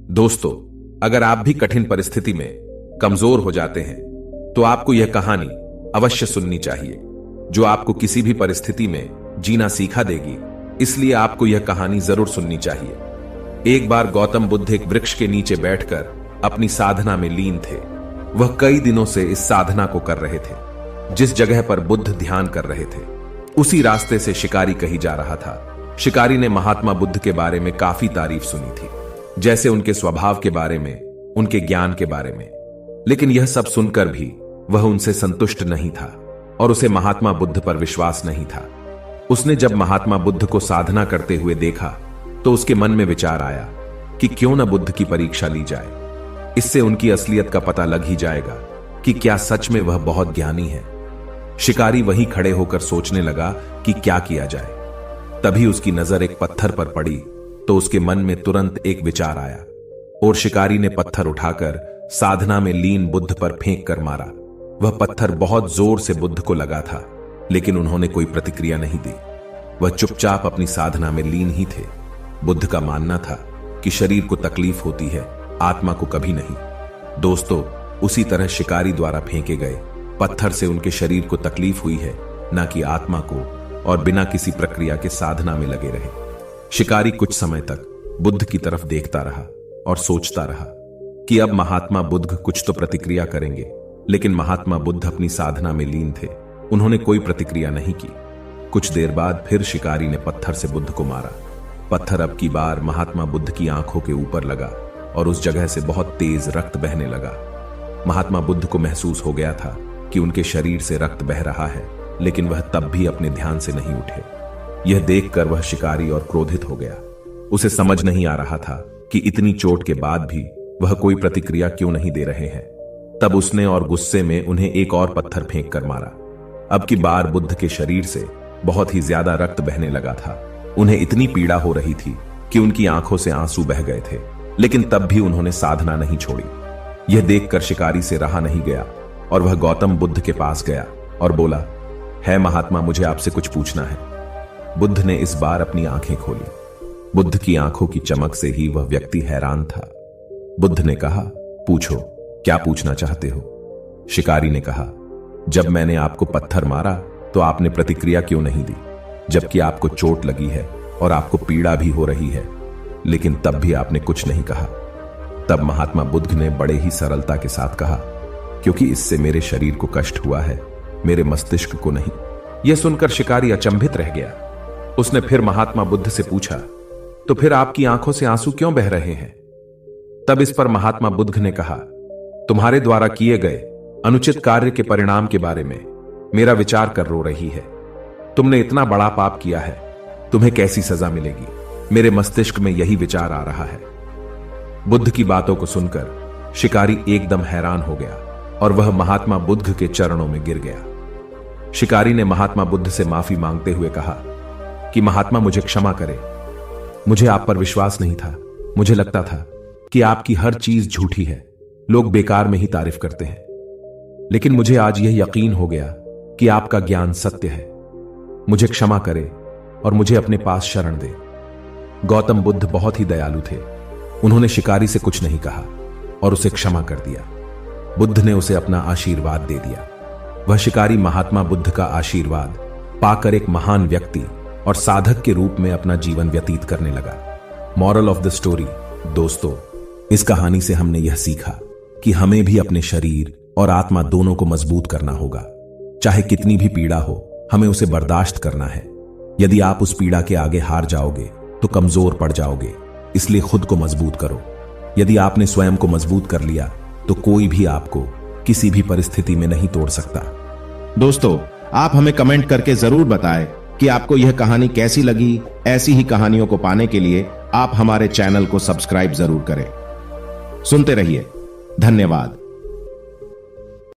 दोस्तों, अगर आप भी कठिन परिस्थिति में कमजोर हो जाते हैं तो आपको यह कहानी अवश्य सुननी चाहिए, जो आपको किसी भी परिस्थिति में जीना सीखा देगी। इसलिए आपको यह कहानी जरूर सुननी चाहिए। एक बार गौतम बुद्ध एक वृक्ष के नीचे बैठकर अपनी साधना में लीन थे। वह कई दिनों से इस साधना को कर रहे थे। जिस जगह पर बुद्ध ध्यान कर रहे थे, उसी रास्ते से शिकारी कहीं जा रहा था। शिकारी ने महात्मा बुद्ध के बारे में काफी तारीफ सुनी थी, जैसे उनके स्वभाव के बारे में, उनके ज्ञान के बारे में। लेकिन यह सब सुनकर भी वह उनसे संतुष्ट नहीं था और उसे महात्मा बुद्ध पर विश्वास नहीं था। उसने जब महात्मा बुद्ध को साधना करते हुए देखा तो उसके मन में विचार आया कि क्यों न बुद्ध की परीक्षा ली जाए। इससे उनकी असलियत का पता लग ही जाएगा कि क्या सच में वह बहुत ज्ञानी है। शिकारी वहीं खड़े होकर सोचने लगा कि क्या किया जाए। तभी उसकी नजर एक पत्थर पर पड़ी तो उसके मन में तुरंत एक विचार आया और शिकारी ने पत्थर उठाकर साधना में लीन बुद्ध पर फेंक कर मारा। वह पत्थर बहुत जोर से बुद्ध को लगा था, लेकिन उन्होंने कोई प्रतिक्रिया नहीं दी। वह चुपचाप अपनी साधना में लीन ही थे। बुद्ध का मानना था कि शरीर को तकलीफ होती है, आत्मा को कभी नहीं। दोस्तों, उसी तरह शिकारी द्वारा फेंके गए पत्थर से उनके शरीर को तकलीफ हुई है, न कि आत्मा को, और बिना किसी प्रक्रिया के साधना में लगे रहे। शिकारी कुछ समय तक बुद्ध की तरफ देखता रहा और सोचता रहा कि अब महात्मा बुद्ध कुछ तो प्रतिक्रिया करेंगे। लेकिन महात्मा बुद्ध अपनी साधना में लीन थे। उन्होंने कोई प्रतिक्रिया नहीं की। कुछ देर बाद फिर शिकारी ने पत्थर से बुद्ध को मारा। पत्थर अब की बार महात्मा बुद्ध की आंखों के ऊपर लगा और उस जगह से बहुत तेज रक्त बहने लगा। महात्मा बुद्ध को महसूस हो गया था कि उनके शरीर से रक्त बह रहा है, लेकिन वह तब भी अपने ध्यान से नहीं उठे। यह देखकर वह शिकारी और क्रोधित हो गया। उसे समझ नहीं आ रहा था कि इतनी चोट के बाद भी वह कोई प्रतिक्रिया क्यों नहीं दे रहे हैं। तब उसने और गुस्से में उन्हें एक और पत्थर फेंक कर मारा। अब की बार बुद्ध के शरीर से बहुत ही ज्यादा रक्त बहने लगा था। उन्हें इतनी पीड़ा हो रही थी कि उनकी आंखों से आंसू बह गए थे, लेकिन तब भी उन्होंने साधना नहीं छोड़ी। यह देखकर शिकारी से रहा नहीं गया और वह गौतम बुद्ध के पास गया और बोला, है महात्मा, मुझे आपसे कुछ पूछना है। बुद्ध ने इस बार अपनी आंखें खोली। बुद्ध की आंखों की चमक से ही वह व्यक्ति हैरान था। बुद्ध ने कहा, पूछो, क्या पूछना चाहते हो? शिकारी ने कहा, जब मैंने आपको पत्थर मारा तो आपने प्रतिक्रिया क्यों नहीं दी, जबकि आपको चोट लगी है और आपको पीड़ा भी हो रही है, लेकिन तब भी आपने कुछ नहीं कहा। तब महात्मा बुद्ध ने बड़े ही सरलता के साथ कहा, क्योंकि इससे मेरे शरीर को कष्ट हुआ है, मेरे मस्तिष्क को नहीं। यह सुनकर शिकारी अचंभित रह गया। उसने फिर महात्मा बुद्ध से पूछा, तो फिर आपकी आंखों से आंसू क्यों बह रहे हैं? तब इस पर महात्मा बुद्ध ने कहा, तुम्हारे द्वारा किए गए अनुचित कार्य के परिणाम के बारे में मेरा विचार कर रो रही है। तुमने इतना बड़ा पाप किया है, तुम्हें कैसी सजा मिलेगी? मेरे मस्तिष्क में यही विचार आ रहा है। बुद्ध की बातों को सुनकर शिकारी एकदम हैरान हो गया और वह महात्मा बुद्ध के चरणों में गिर गया। शिकारी ने महात्मा बुद्ध से माफी मांगते हुए कहा कि महात्मा, मुझे क्षमा करें। मुझे आप पर विश्वास नहीं था। मुझे लगता था कि आपकी हर चीज झूठी है, लोग बेकार में ही तारीफ करते हैं। लेकिन मुझे आज यह यकीन हो गया कि आपका ज्ञान सत्य है। मुझे क्षमा करें और मुझे अपने पास शरण दे। गौतम बुद्ध बहुत ही दयालु थे। उन्होंने शिकारी से कुछ नहीं कहा और उसे क्षमा कर दिया। बुद्ध ने उसे अपना आशीर्वाद दे दिया। वह शिकारी महात्मा बुद्ध का आशीर्वाद पाकर एक महान व्यक्ति और साधक के रूप में अपना जीवन व्यतीत करने लगा। मॉरल ऑफ द स्टोरी, दोस्तों, इस कहानी से हमने यह सीखा कि हमें भी अपने शरीर और आत्मा दोनों को मजबूत करना होगा। चाहे कितनी भी पीड़ा हो, हमें उसे बर्दाश्त करना है। यदि आप उस पीड़ा के आगे हार जाओगे तो कमजोर पड़ जाओगे। इसलिए खुद को मजबूत करो। यदि आपने स्वयं को मजबूत कर लिया तो कोई भी आपको किसी भी परिस्थिति में नहीं तोड़ सकता। दोस्तों, आप हमें कमेंट करके जरूर बताएं कि आपको यह कहानी कैसी लगी। ऐसी ही कहानियों को पाने के लिए आप हमारे चैनल को सब्सक्राइब जरूर करें। सुनते रहिए। धन्यवाद।